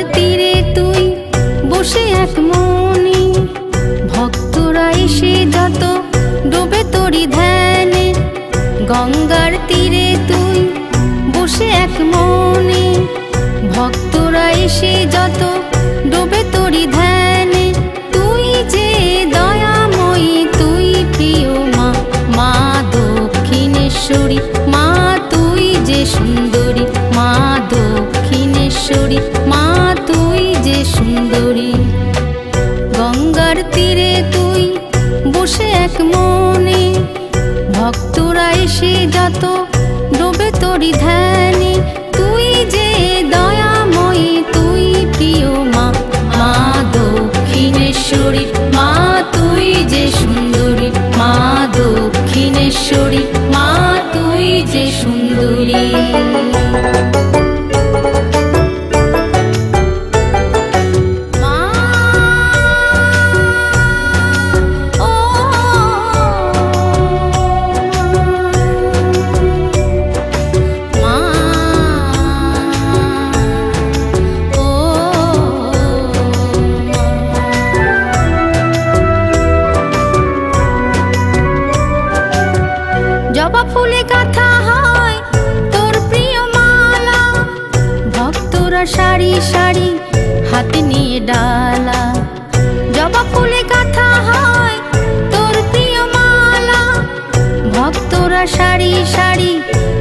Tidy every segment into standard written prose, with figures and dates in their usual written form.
গঙ্গার তীরে তুই বসে এক মনে, ভক্তরা এসে যত ডোবে তোরি ধ্যানে। গঙ্গার তীরে তুই বসে এক মনে, ভক্তরা এসে যত ডোবে তোরি ধ্যানে। তুই যে দয়াময়ী, তুই প্রিয় মা, মা দক্ষিণেশ্বরী, মা তুই যে সুন্দরী, মা দক্ষিণেশ্বরী, মা তুই যে সুন্দরী। গঙ্গার তীরে তুই বসে এক মনে, ভক্তরা এসে যত ডোবে তোরি ধ্যানে। তুই যে দয়াময়ী, তুই প্রিয় মা, মা দক্ষিণেশ্বরী, মা তুই যে সুন্দরী, মা দক্ষিণেশ্বরী, মা তুই যে সুন্দরী। জবা ফুলে গাঁথা হয় তোর প্রিয় মালা, ভক্তরা সারি সারি হাতে নিয়ে ডালা। জবা ফুলে গাঁথা হয় তোর প্রিয় মালা, ভক্তরা সারি সারি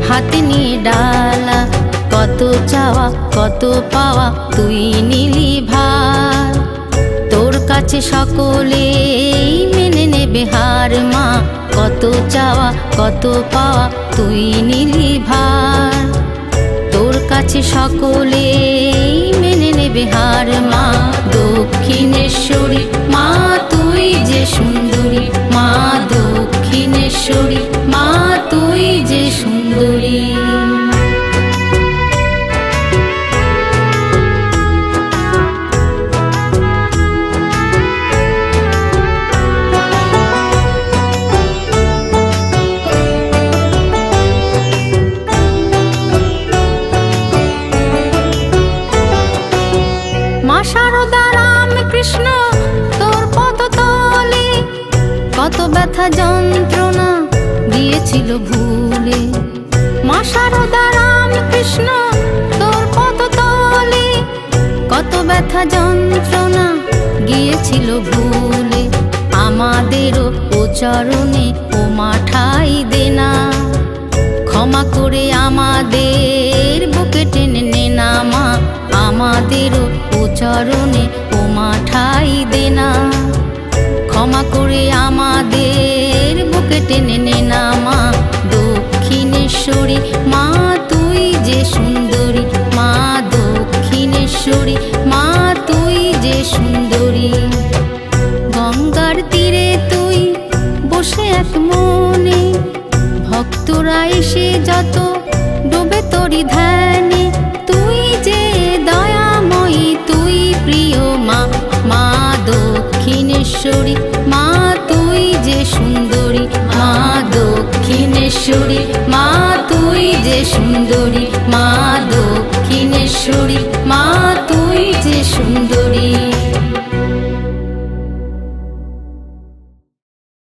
হাতে নিয়ে ডালা। কত চাওয়া কত পাওয়া তুই নিলি ভার, তোর কাছে সকলেই মেনে নেবে হার। মা কত চাওয়া কত পাওয়া তুই নিলি ভার, তোর কাছে সকলেই মেনে নেবে হার। মা দক্ষিণেশ্বরী, মা তুই যে সুন্দরী, মা দক্ষিণেশ্বরী, মা তুই যে সুন্দরী। মা শারদা রামকৃষ্ণ তোর পদতলে কত ব্যথা যন্ত্রণা দিয়েছিল ভুলে। মা শারদা রামকৃষ্ণ তোর পদতলে কত ব্যথা যন্ত্রণা গিয়েছিল ভুলে। আমাদেরও ও চরণে ও মা ঠাই দেনা, ক্ষমা করে আমাদের বুকে টেনে নে না। মা আমাদেরও ও চরণে ও মা ঠাই দেনা, ক্ষমা করে আমাদের বুকে টেনে নে না। মা দক্ষিণেশ্বরী, মা তুই যে সুন্দরী, মা দক্ষিণেশ্বরী, মা তুই যে সুন্দরী। গঙ্গার তীরে তুই বসে এক মনে, ভক্তরা এসে যত ডোবে তোরি ধ্যানে। তুই যে দয়াময়ী, তুই প্রিয় মা, মা দক্ষিণেশ্বরী, মা তুই যে সুন্দরী, মা দক্ষিণেশ্বরী, মা তুই যে সুন্দরী, মা দক্ষিণেশ্বরী, মা তুই যে সুন্দরী।